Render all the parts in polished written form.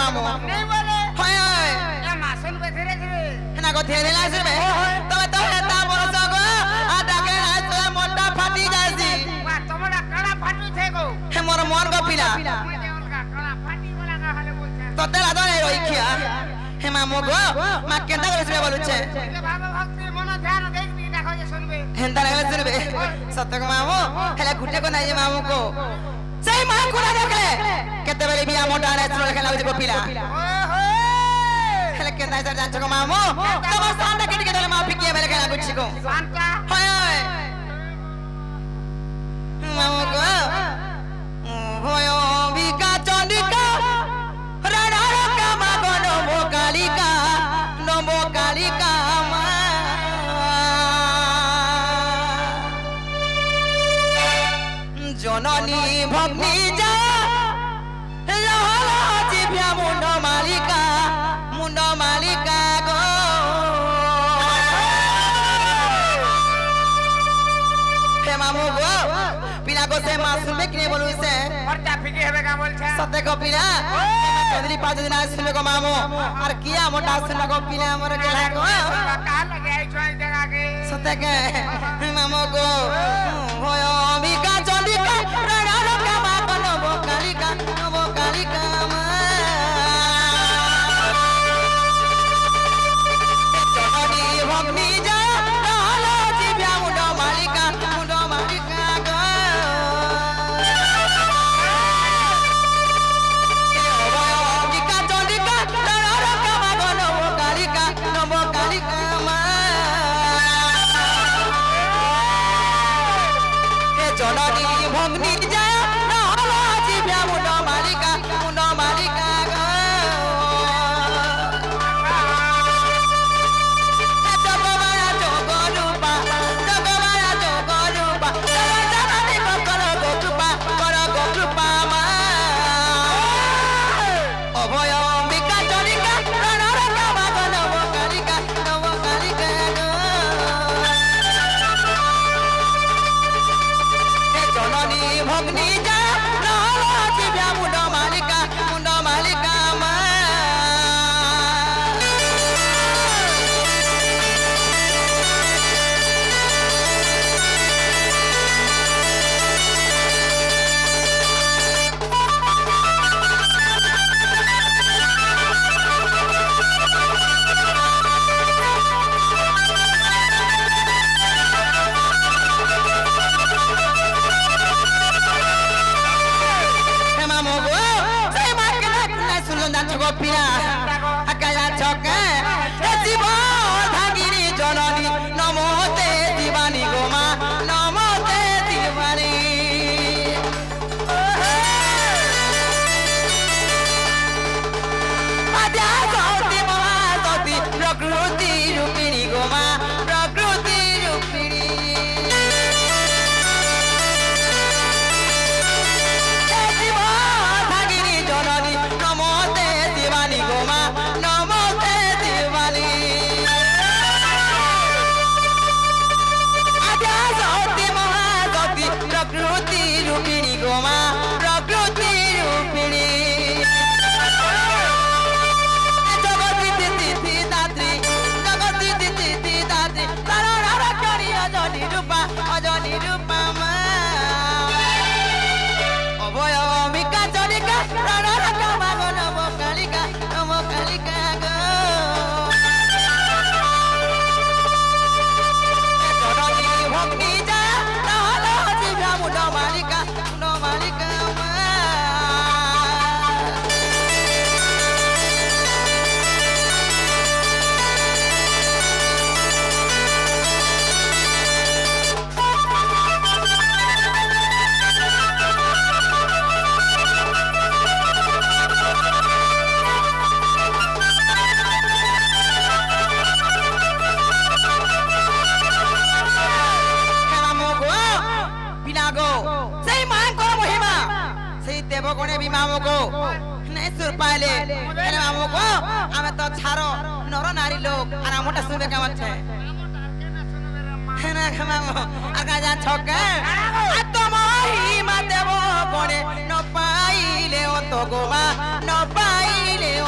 मामू नहीं बोले हाय हाय ये मासूम पे धीरे धीरे ना को धीरे लासे बे तमे तो हेता बोलस गो आ डाके ना तो मोटा फाटी जासी वाह तमरा कड़ा फाटू थे गो हे मोर मन गो पिला मुझे उनका कड़ा फाटी वाला का हाले बोलछे तो तेला तो नहीं रोइखिया हे मामू गो मा केंदा करसे बोलुछे ये बाबा भक्ति मन ध्यान देख भी देखो जे सुनबे हेंदा लागले सुनबे सत्य को मामू हेला गुटे को नाही मामू को सही मा कुला देखले केते बेले बिया मोटा रे सुन खेला जे को पिला ओहो हेला केंदा सर जान को मामू तम सानदा केटी केले मा फिकिए बेले खेला गुछि को शांता हाय हाय मामू को होयो बिका चंडिका राणा का मा गनो भोकालिका नमो कालिका मा जननी भग्नी जा लहला जिभ्या मुंड मालिका गो हे मामू गो पिला को से मासूम में किने बोलू से पर्चा फिके हेबे का बोलछे सत्य को पिला चौधरी 5 दिन आज सुने को मामू और किया मोटा सुने को पिला मोर गेला को का लगे आई छोई जगह के सत्य के मामू को होयो बिका चंडिका राणा का मा कनो भोकालिका मा जननी भग्नी जा लहला जिभ्या मुंड मालिका गो बिका चंडिका राणा का मा कनो भोकालिका मा जननी भग्नी जा लहला जिभ्या मुंड मालिका गो जगमाया जोगरूपा जगमानी कर गोकृपा मा अभय बिका चंडिका राणा का मा कनो भोकालिका गो जननी भग्नी जा लहला जिभ्या मुंड मालिका मा हे मामू गो सही मा केना सुनो ना छगो पिला अकला छके हे जीव भागिनी जननी नमोते दीवानी गो मा नमोते दीवानी आद्या सौती महासती प्रकृति रूपिणी गो मा प्रकृति रूपिणी भागिनी जननी नमोते दीवानी गो मा नमोते दीवानी आद्या सौती महासती प्रकृति रूपिणी गो मा प्रकृति रूपिणी जगति तिथि दात्री शरण रक्षणी अजनी रूपा मा अभय बिका चंडिका राणा का मा गनो भोकालिका गो जननी भग्नी जा लहला जिभ्या मुंड मालिका मा देवगणे भी मामू को नहीं सुर पाले अरे मामू को हमें तो छारो नर नारी लोग और मोटा सुनबे का मन छे ना मामू आगा जा छके आ तो मोही मा देवगणे न पाइले ओ तो गोमा न पाइले ओ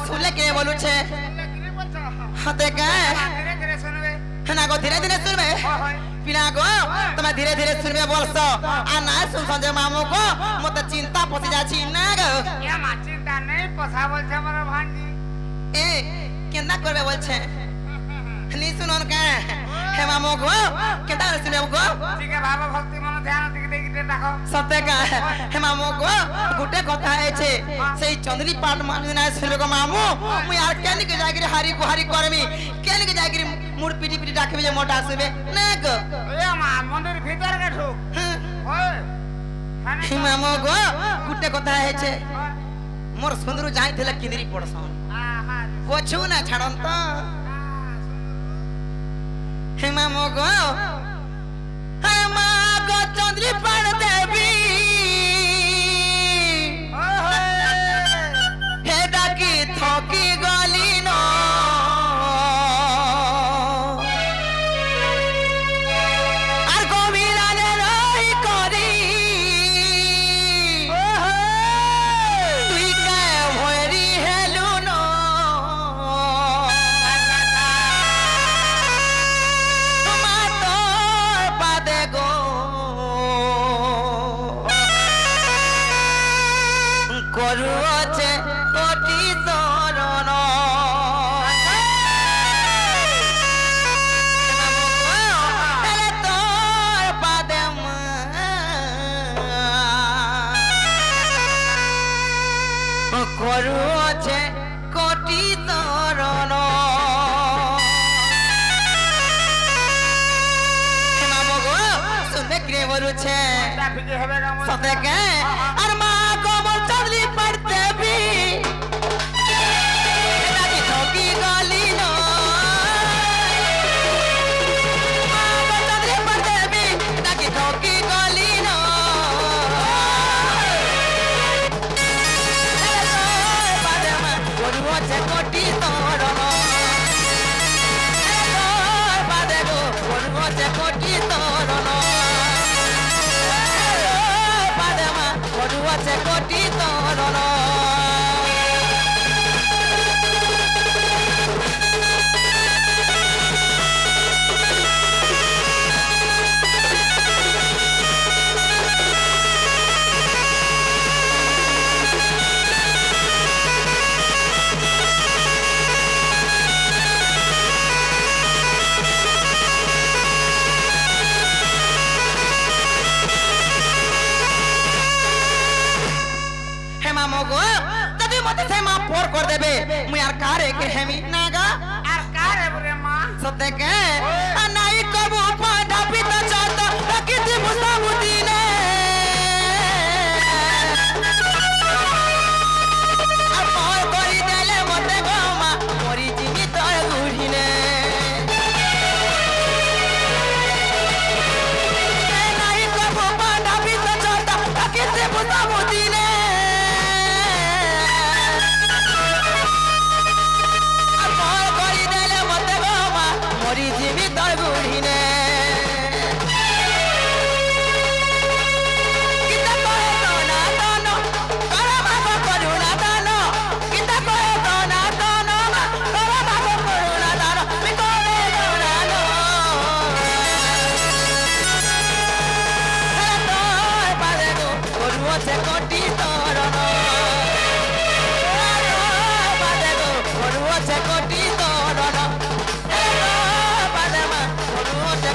सुनले के बोलू छे কি বলছো हते के ধীরে ধীরে শুনবে ना गो धीरे धीरे सुनबे হয় पिना गो तुम्हें धीरे धीरे सुनबे बोलसो आ ना सुन संजय मामू को मत चिंता पसी जाची ना गो ইয়া মা চিন্তা নেই কথা বলছে আমার ভাঞ্জি ए केना करबे बोल छे नी सुनन के हे मामू गो केना सुनबे गो ঠিক আছে ভালো ভক্তি মন ধ্যান দিকে দেখতে রাখো सत्य का हे मामू गो गुटे कथा है छे सेई चंद्री पाट मानना सुनबे गो मामू मु यार केन के जागिरी हारी गुहारी करमी केन के जागिरी मुड़ पीटी पीटी डाकबे जे मोटा सुबे ना गो এ মা মন্দির ভিতর কে ঢুক হয় हे मामू गो गुटे कथा है छे मोर सुंदरू जाई थिले किंदरी पड़सन कोछु ना छड़न तो हे मामू गो हे मा गो चंद्री पाट देवी हे डाकी थकी गली न আর গভীরালে রই করি তুই কে ভরি হেলু ন মা তোর পাদে গো করু আছে কোটি চরণ তাহলে তোর পাদে করু আছে কোটি চরণ শুনবে কে বলছে ট্রাফিকে হবে কেমন সতে কে আর মা গোবর চন্দ্রি পড়তে বি নাকি ঠকি গলি ন মা গোবর চন্দ্রি পড়তে বি নাকি ঠকি গলি ন বাদে মা গরু আছে কোটি তরণ বাদে গো গরু আছে কোটি তরণ আছে কোটি তরণ मामो गो तभी मते से मां पोर कर देबे मु यार कारे के हेमी नागा আর কার রে মা सत्य के नाई कबू पाडा पिता चाता रखिति मुसामुदी ने আর পোর করি দেলে মতে গো মা মরি জিমি তোর গুড়িনে नाई कबू पाडा पिता चाता रखिति मुसामुदी ने মরি জিমি তোর গুড়িনে কিতা কহে তো না তন কর বাপ করুণা দান কিতা কহে তো না তন কর বাপ করুণা দান মি করে দৌড়ান হে তোর পারে গো গরু আছে কোটি তরণ পারে গো গরু আছে কোটি তরণ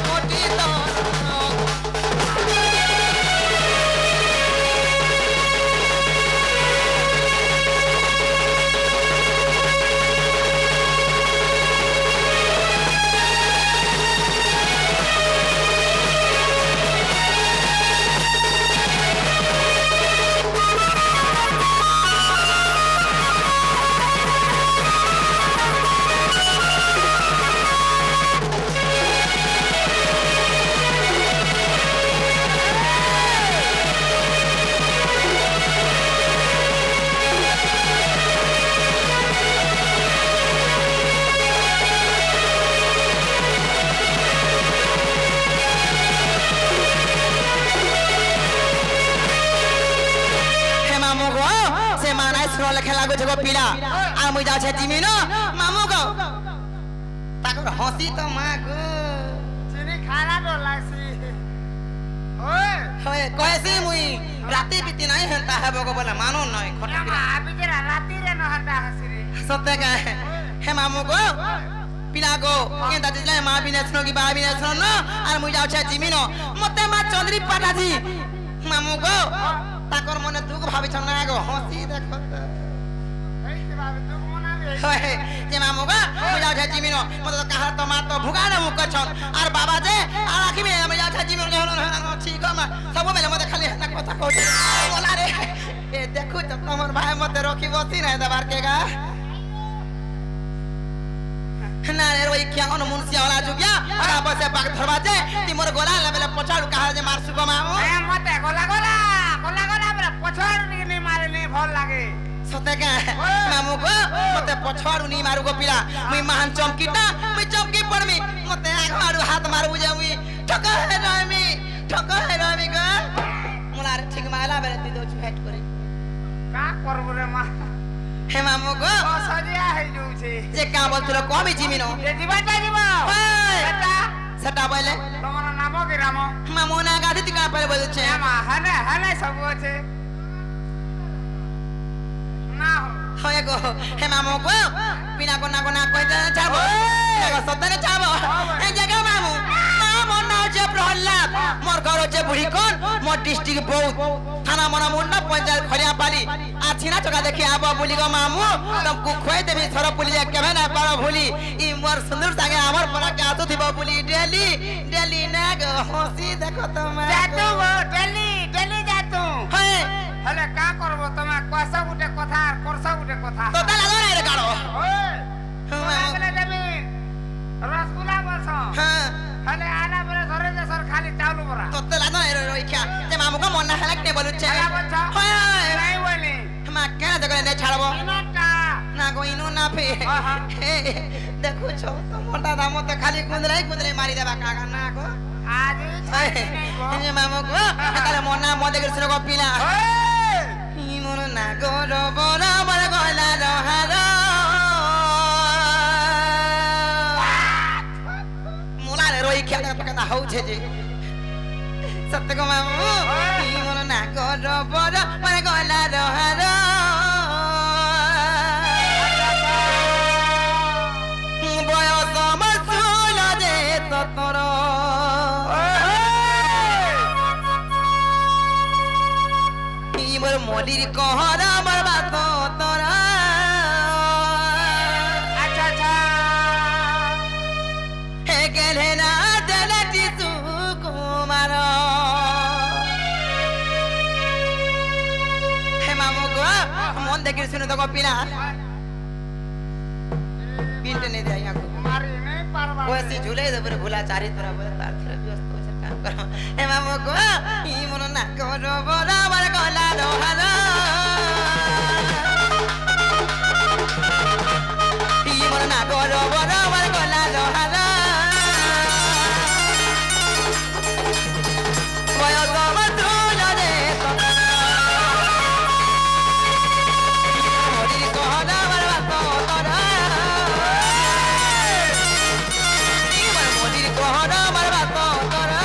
কোটি छगो पिला आ मुई जाउ छे जिमी न मामू को ताकर हंसी तो मां गो चिनी खाना तो लागसी ओए होय कहसी मुई राती बीती नहीं हंता है बगो बोला मानो नहीं खटा ना अभी तेरा राती रे न हंता हसी रे सत्य का है मामू को पिला को केंदा दिले मां बिने सुनो की बा बिने सुनो न और मुई जाउ छे जिमी न मते मा चौधरी पाटाजी मामू को ताकर मने दुख भाबी छ ना गो हंसी देखो ऐसे बाबू तू मनाबे होय जे मामू को मुई जाउ छे जिमी न मते तो कहा तो मा तो भुगाने मुक छन और बाबा जे आखी में मुई जाउ छे जिमी न ठीक मा सब बेले मते खाली ना कथा कहते बोला रे ए देखो तो तमर भाई मते रखी बसी ना दबार केगा ना रे रोई क्या न मुंसिया वाला जुगिया और आपस से पाक दरवाजे ती मोर गोला लेबे पछाड़ू कहा जे मारसु को मामू ए मते गोला बरे पछाड़ नहीं मारे नहीं भल लागे सते का मामू को मते पछाड़ू नहीं मारू को पिला मुई महान चमकीटा मुई चमकी पड़मी मते आगमारू हाथ मारू जे मुई ठका है रामी को मुला रे ठीक माला बेले ती दो भेट करे का करबो रे मा हे मामू को ओ सजिया है जो छे जे का बोलतलो कमी जिमिनो ये जीवाटा जीवा बेटा सटा बोले तमरो नाम के राम मामू ना गादी ती का पहले बोले छे एमा हने सब छे ना होय गो हे मामू को बिना को ना कोई दे चाबो लगा सतने चाबो ए जगह मामू मोर नाम जे प्रहलाद मोर घर जे बुढ़ी कोन मोर डिस्ट्रिक्ट बहुत थाना मना मुन्ना पंचायत खड़िया पाली आछिना चका देखि आबो बुली गो मामू तुमको खोय देबी थर पुली केबे ना पारो भूली ई मोर सुंदर संगे हमर परा के आतो थिबो बुली डेली ना गो हंसी देखो तुम जातू वो डेली जातू हे हले का करबो तमे कोसा गुटे कथा करसा गुटे कथा तो तला दो रे गाड़ो ओए मामू आगले देबी रसगुल्ला बस हां हले आला बरे धरे दे सर खाली चावल बरा तो तला दो रे रोइखा जे मामू को मन ना हलक ने बोलु छे आला बच्चा हां नहीं बोली मा केना जगह ने छाड़बो इनटा ना को इनो ना फे देखो छो तो मोटा दाम तो खाली गुंदले मारी देबा काका ना को आज ये मामू को काले मोना मोदे के सुनो को पिला ई मोर ना गो रो बोरा बर गला रहारो मोला रे रोई क्या पकड़ा हो छे जे सत्य को मामू ई मोर ना गो रो बोरा बर गला रहारो बयस मसुल जे ततर मोर मोलिर कहरा मोर बात तोरा अच्छा हे गेले ना दलटी तू कुमार हे मामू को मन देखिर सुनो तो पिला पिंट नहीं दे यहाँ को मारी नहीं पारवा वो ऐसी झूले दे पर भूला चारी तरह बोले तार तरह व्यस्त हो चल काम करो हे मामू को ई मोर ना करो बोला बर गला रोहारा ई मोर ना करो बोला बर गला रोहारा बयस मधुल रे मोरी कहना बर बात तोरा मोरी कहना बर बात तोरा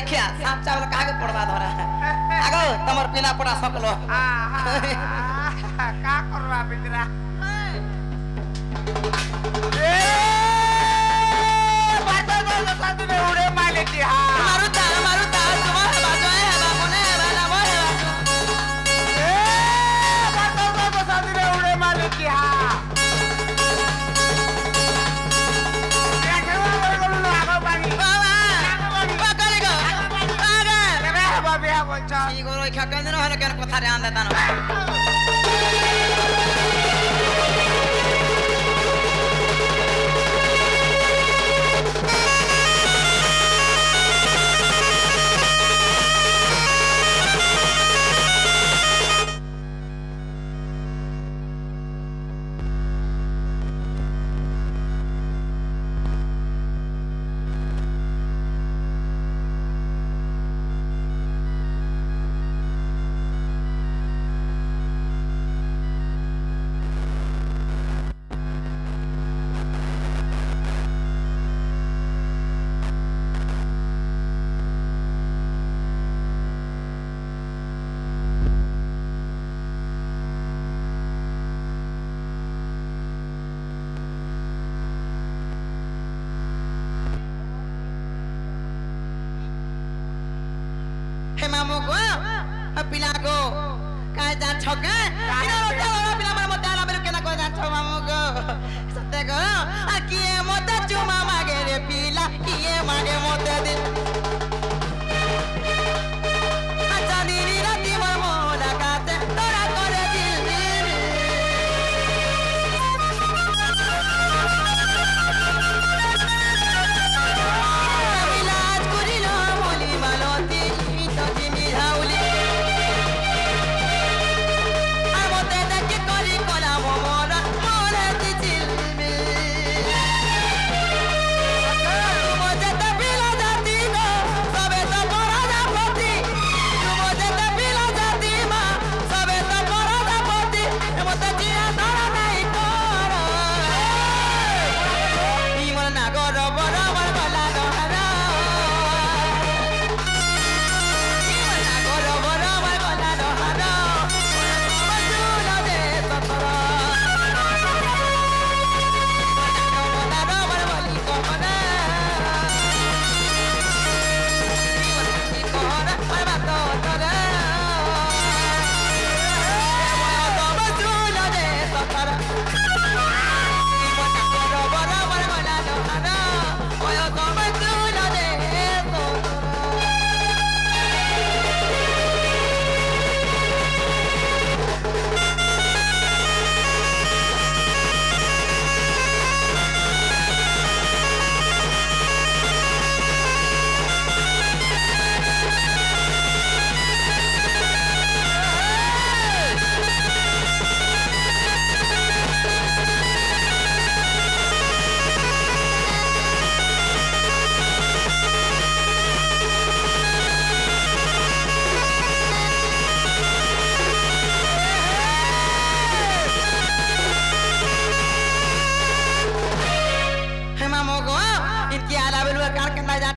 ଦେଖିଆ ସାପ ଚାଉଳ କାହାକୁ ପଡବା ଧରା ଆଗ ତମର ପିଲା ପଡା ସକଲ କା କରବା ବିଚରା उड़े माले की हाँ मारुता मारुता तुम्हारा बाजो है बाबूने वाला वो है ए बातों को साथी में उड़े माले की हाँ क्या खेलना बोल बोलो ना आगो पानी बाबा पकड़ेगा आगे लगा है बाबी हाँ बोल चा ठीक हो रही क्या कर देना है ना क्या पत्थर आन देता ना मामू को पिला को काय जा छके पिला रोटा पिला मार मत डाला बेरु केना को जा छ मामू को सत्य को आ किए मत चुमा मागे रे पिला किए मागे मत दे